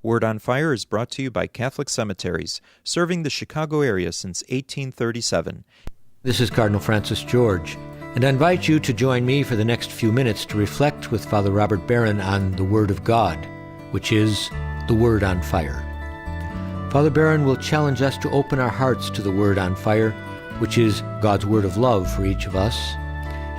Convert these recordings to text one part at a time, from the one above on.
Word on Fire is brought to you by Catholic Cemeteries, serving the Chicago area since 1837. This is Cardinal Francis George, and I invite you to join me for the next few minutes to reflect with Father Robert Barron on the Word of God, which is the Word on Fire. Father Barron will challenge us to open our hearts to the Word on Fire, which is God's word of love for each of us.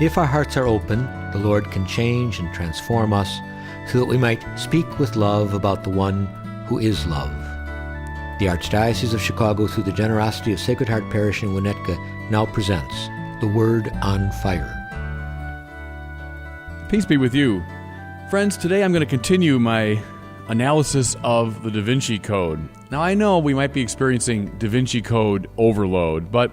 If our hearts are open, the Lord can change and transform us so that we might speak with love about the one who is love. The Archdiocese of Chicago, through the generosity of Sacred Heart Parish in Winnetka, now presents the Word on Fire. Peace be with you. Friends, today I'm going to continue my analysis of the Da Vinci Code. Now, I know we might be experiencing Da Vinci Code overload, but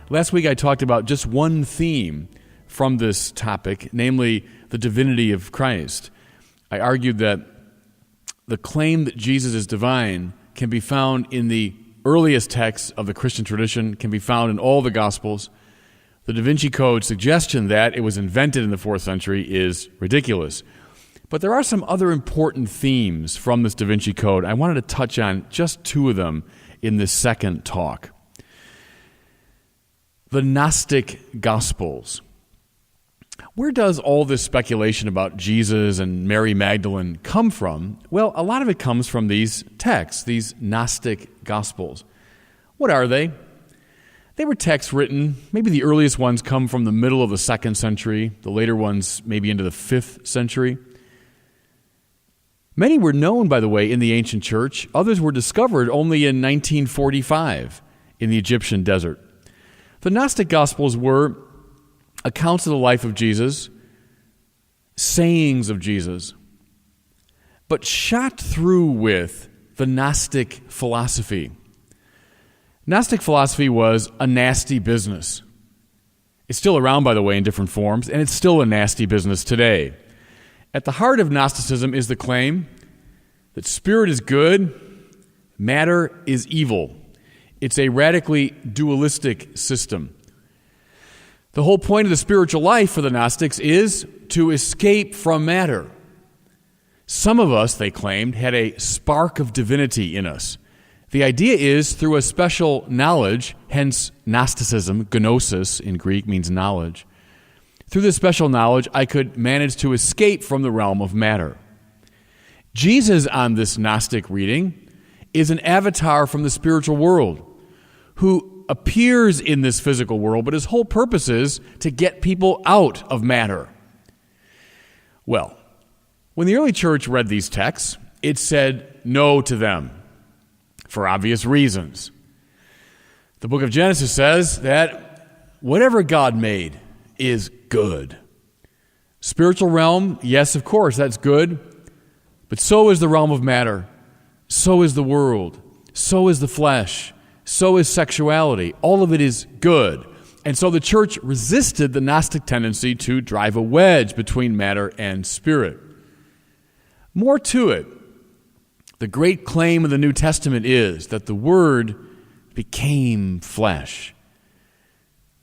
last week I talked about just one theme from this topic, namely the divinity of Christ. I argued that the claim that Jesus is divine can be found in the earliest texts of the Christian tradition, can be found in all the Gospels. The Da Vinci Code suggestion that it was invented in the 4th century is ridiculous. But there are some other important themes from this Da Vinci Code. I wanted to touch on just two of them in this second talk. The Gnostic Gospels. Where does all this speculation about Jesus and Mary Magdalene come from? Well, a lot of it comes from these texts, these Gnostic Gospels. What are they? They were texts written, maybe the earliest ones come from the middle of the 2nd century, the later ones maybe into the 5th century. Many were known, by the way, in the ancient church. Others were discovered only in 1945 in the Egyptian desert. The Gnostic Gospels were accounts of the life of Jesus, sayings of Jesus, but shot through with the Gnostic philosophy. Gnostic philosophy was a nasty business. It's still around, by the way, in different forms, and it's still a nasty business today. At the heart of Gnosticism is the claim that spirit is good, matter is evil. It's a radically dualistic system. The whole point of the spiritual life for the Gnostics is to escape from matter. Some of us, they claimed, had a spark of divinity in us. The idea is through a special knowledge, hence Gnosticism, gnosis in Greek means knowledge. Through this special knowledge, I could manage to escape from the realm of matter. Jesus, on this Gnostic reading, is an avatar from the spiritual world who appears in this physical world, but his whole purpose is to get people out of matter. Well, when the early church read these texts, it said no to them for obvious reasons. The book of Genesis says that whatever God made is good. Spiritual realm, yes, of course, that's good, but so is the realm of matter, so is the world, so is the flesh, so is sexuality. All of it is good. And so the church resisted the Gnostic tendency to drive a wedge between matter and spirit. More to it, the great claim of the New Testament is that the Word became flesh.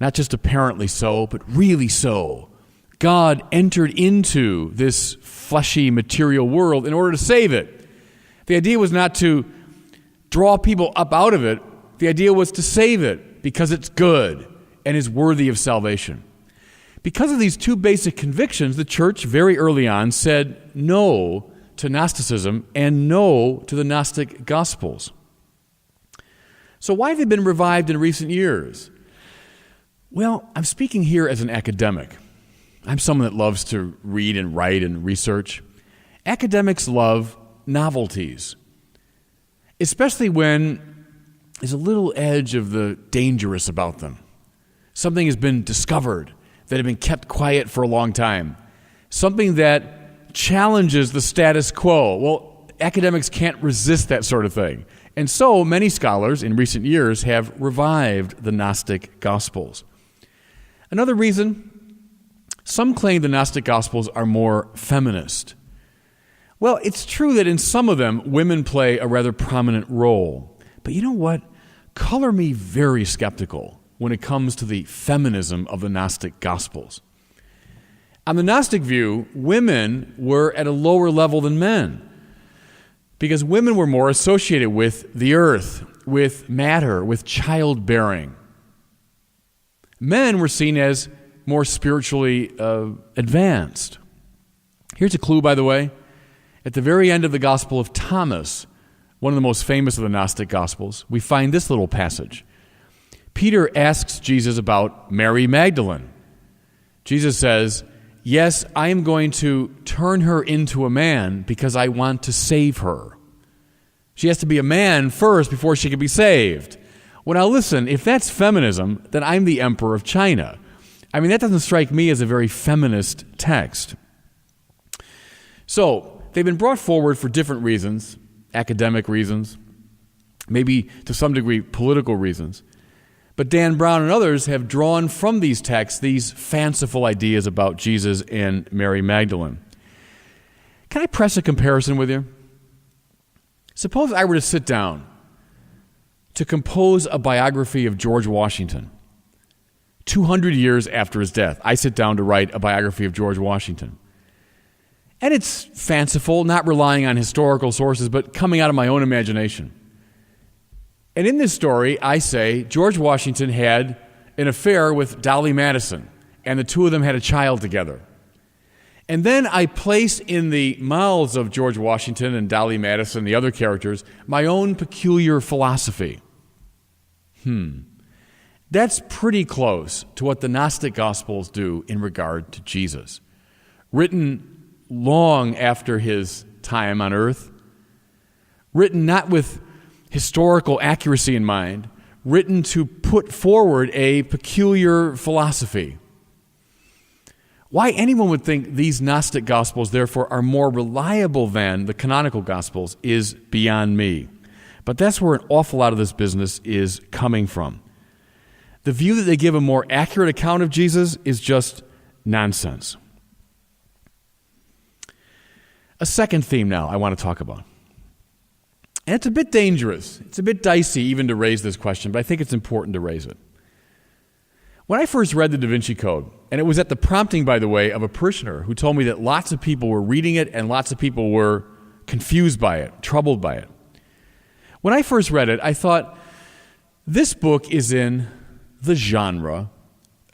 Not just apparently so, but really so. God entered into this fleshy material world in order to save it. The idea was not to draw people up out of it. The idea was to save it because it's good and is worthy of salvation. Because of these two basic convictions, the church very early on said no to Gnosticism and no to the Gnostic Gospels. So why have they been revived in recent years? Well, I'm speaking here as an academic. I'm someone that loves to read and write and research. Academics love novelties, especially when there's a little edge of the dangerous about them. Something has been discovered that had been kept quiet for a long time. Something that challenges the status quo. Well, academics can't resist that sort of thing. And so many scholars in recent years have revived the Gnostic Gospels. Another reason, some claim the Gnostic Gospels are more feminist. Well, it's true that in some of them, women play a rather prominent role. But you know what? Color me very skeptical when it comes to the feminism of the Gnostic Gospels. On the Gnostic view, women were at a lower level than men. because women were more associated with the earth, with matter, with childbearing. Men were seen as more spiritually advanced. Here's a clue, by the way. At the very end of the Gospel of Thomas, one of the most famous of the Gnostic Gospels, we find this little passage. Peter asks Jesus about Mary Magdalene. Jesus says, "Yes, I am going to turn her into a man because I want to save her." She has to be a man first before she can be saved. Well, now listen, if that's feminism, then I'm the emperor of China. I mean, that doesn't strike me as a very feminist text. So, they've been brought forward for different reasons, academic reasons, maybe to some degree political reasons. But Dan Brown and others have drawn from these texts these fanciful ideas about Jesus and Mary Magdalene. Can I press a comparison with you? Suppose I were to sit down to compose a biography of George Washington. 200 years after his death, I sit down to write a biography of George Washington. And it's fanciful, not relying on historical sources, but coming out of my own imagination. And in this story, I say George Washington had an affair with Dolly Madison, and the two of them had a child together. And then I place in the mouths of George Washington and Dolly Madison, the other characters, my own peculiar philosophy. That's pretty close to what the Gnostic Gospels do in regard to Jesus. Written long after his time on earth, written not with historical accuracy in mind, written to put forward a peculiar philosophy. Why anyone would think these Gnostic Gospels, therefore, are more reliable than the canonical Gospels is beyond me. But that's where an awful lot of this business is coming from. The view that they give a more accurate account of Jesus is just nonsense. A second theme now I want to talk about. And it's a bit dangerous. It's a bit dicey even to raise this question, but I think it's important to raise it. When I first read the Da Vinci Code, and it was at the prompting, by the way, of a parishioner who told me that lots of people were reading it and lots of people were confused by it, troubled by it. When I first read it, I thought, this book is in the genre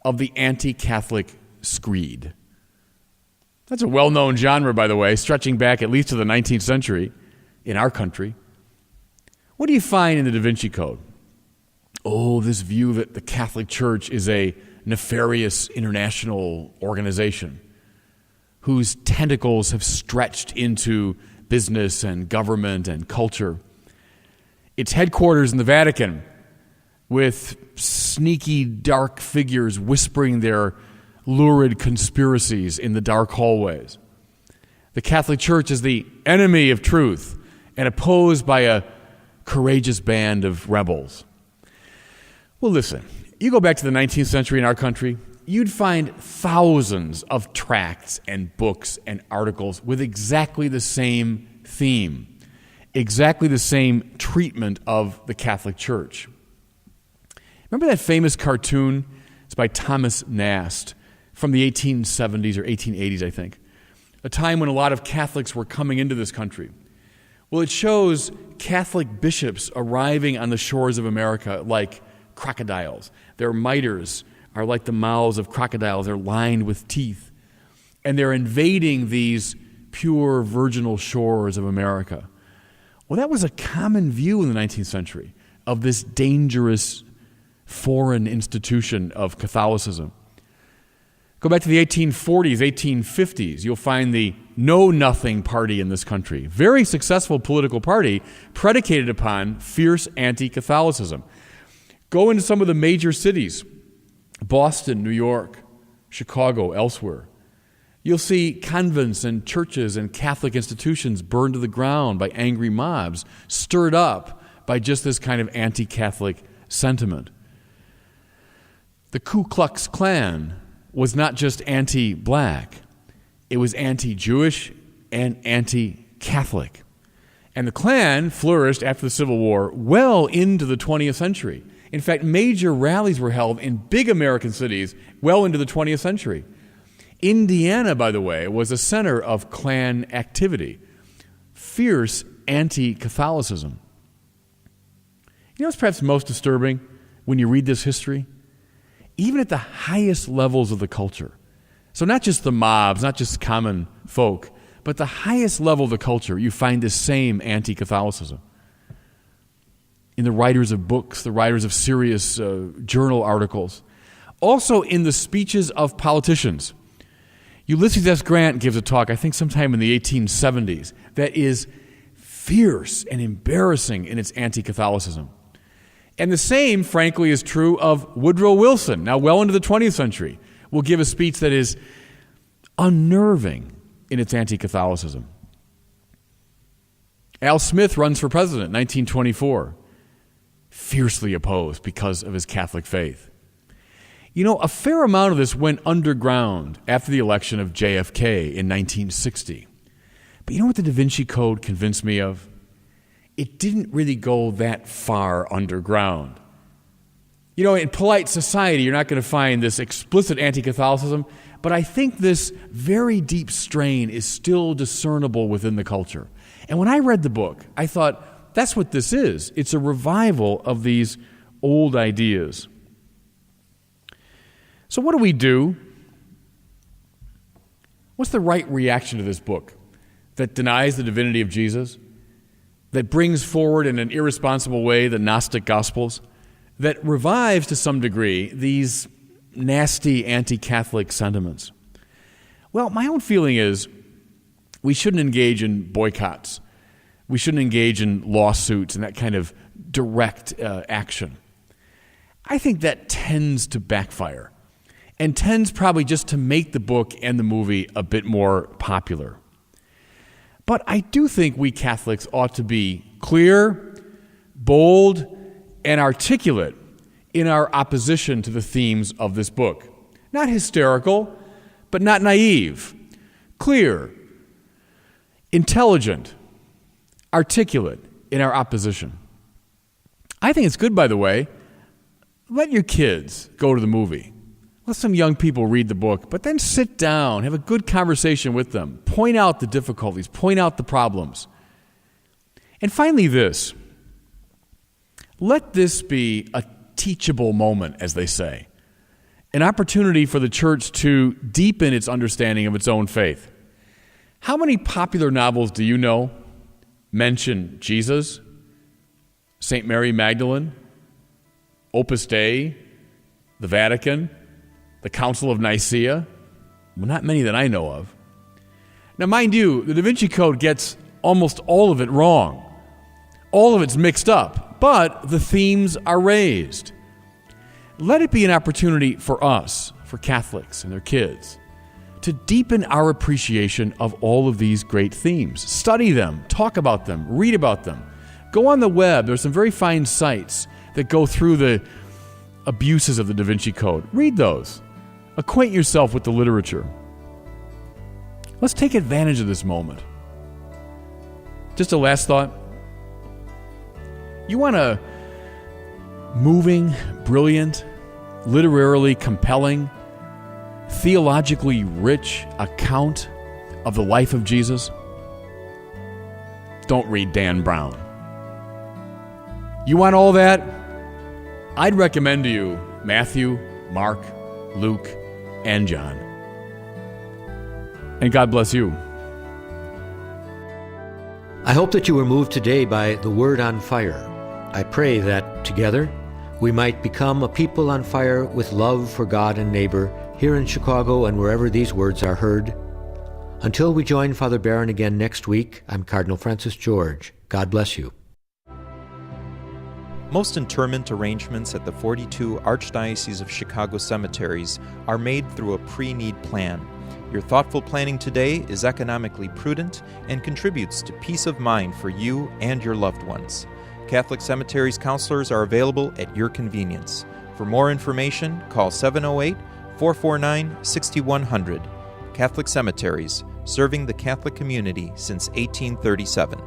of the anti-Catholic screed. That's a well-known genre, by the way, stretching back at least to the 19th century in our country. What do you find in the Da Vinci Code? Oh, this view that the Catholic Church is a nefarious international organization whose tentacles have stretched into business and government and culture. Its headquarters in the Vatican, with sneaky, dark figures whispering their lurid conspiracies in the dark hallways. The Catholic Church is the enemy of truth and opposed by a courageous band of rebels. Well, listen, you go back to the 19th century in our country, you'd find thousands of tracts and books and articles with exactly the same theme, exactly the same treatment of the Catholic Church. Remember that famous cartoon? It's by Thomas Nast from the 1870s or 1880s, I think, a time when a lot of Catholics were coming into this country. Well, it shows Catholic bishops arriving on the shores of America like crocodiles. Their mitres are like the mouths of crocodiles. They're lined with teeth. And they're invading these pure virginal shores of America. Well, that was a common view in the 19th century of this dangerous foreign institution of Catholicism. Go back to the 1840s, 1850s. You'll find the Know Nothing Party in this country. Very successful political party predicated upon fierce anti-Catholicism. Go into some of the major cities, Boston, New York, Chicago, elsewhere. You'll see convents and churches and Catholic institutions burned to the ground by angry mobs, stirred up by just this kind of anti-Catholic sentiment. The Ku Klux Klan was not just anti-black, it was anti-Jewish and anti-Catholic. And the Klan flourished after the Civil War well into the 20th century. In fact, major rallies were held in big American cities well into the 20th century. Indiana, by the way, was a center of Klan activity. Fierce anti-Catholicism. You know what's perhaps most disturbing when you read this history? Even at the highest levels of the culture, so not just the mobs, not just common folk, but the highest level of the culture, you find this same anti-Catholicism. In the writers of books, the writers of serious journal articles, also in the speeches of politicians. Ulysses S. Grant gives a talk, I think sometime in the 1870s, that is fierce and embarrassing in its anti-Catholicism. And the same, frankly, is true of Woodrow Wilson, now well into the 20th century, will give a speech that is unnerving in its anti-Catholicism. Al Smith runs for president in 1924, fiercely opposed because of his Catholic faith. You know, a fair amount of this went underground after the election of JFK in 1960. But you know what the Da Vinci Code convinced me of? It didn't really go that far underground. You know, in polite society, you're not going to find this explicit anti-Catholicism, but I think this very deep strain is still discernible within the culture. And when I read the book, I thought, that's what this is. It's a revival of these old ideas. So what do we do? What's the right reaction to this book that denies the divinity of Jesus, that brings forward in an irresponsible way the Gnostic Gospels, that revives to some degree these nasty anti-Catholic sentiments? Well, my own feeling is we shouldn't engage in boycotts. We shouldn't engage in lawsuits and that kind of direct action. I think that tends to backfire and tends probably just to make the book and the movie a bit more popular. But I do think we Catholics ought to be clear, bold, and articulate in our opposition to the themes of this book. Not hysterical, but not naive. Clear, intelligent, articulate in our opposition. I think it's good, by the way, let your kids go to the movie. Let some young people read the book, but then sit down, have a good conversation with them, point out the difficulties, point out the problems. And finally this, let this be a teachable moment, as they say, an opportunity for the church to deepen its understanding of its own faith. How many popular novels do you know mention Jesus, St. Mary Magdalene, Opus Dei, the Vatican, the Council of Nicaea? Well, not many that I know of. Now, mind you, the Da Vinci Code gets almost all of it wrong. All of it's mixed up, but the themes are raised. Let it be an opportunity for us, for Catholics and their kids, to deepen our appreciation of all of these great themes. Study them, talk about them, read about them. Go on the web. There's some very fine sites that go through the abuses of the Da Vinci Code. Read those. Acquaint yourself with the literature. Let's take advantage of this moment. Just a last thought. You want a moving, brilliant, literarily compelling, theologically rich account of the life of Jesus? Don't read Dan Brown. You want all that? I'd recommend to you Matthew, Mark, Luke, and John. And God bless you. I hope that you were moved today by the Word on Fire. I pray that, together, we might become a people on fire with love for God and neighbor here in Chicago and wherever these words are heard. Until we join Father Barron again next week, I'm Cardinal Francis George. God bless you. Most interment arrangements at the 42 Archdiocese of Chicago cemeteries are made through a pre-need plan. Your thoughtful planning today is economically prudent and contributes to peace of mind for you and your loved ones. Catholic Cemeteries counselors are available at your convenience. For more information, call 708-449-6100. Catholic Cemeteries, serving the Catholic community since 1837.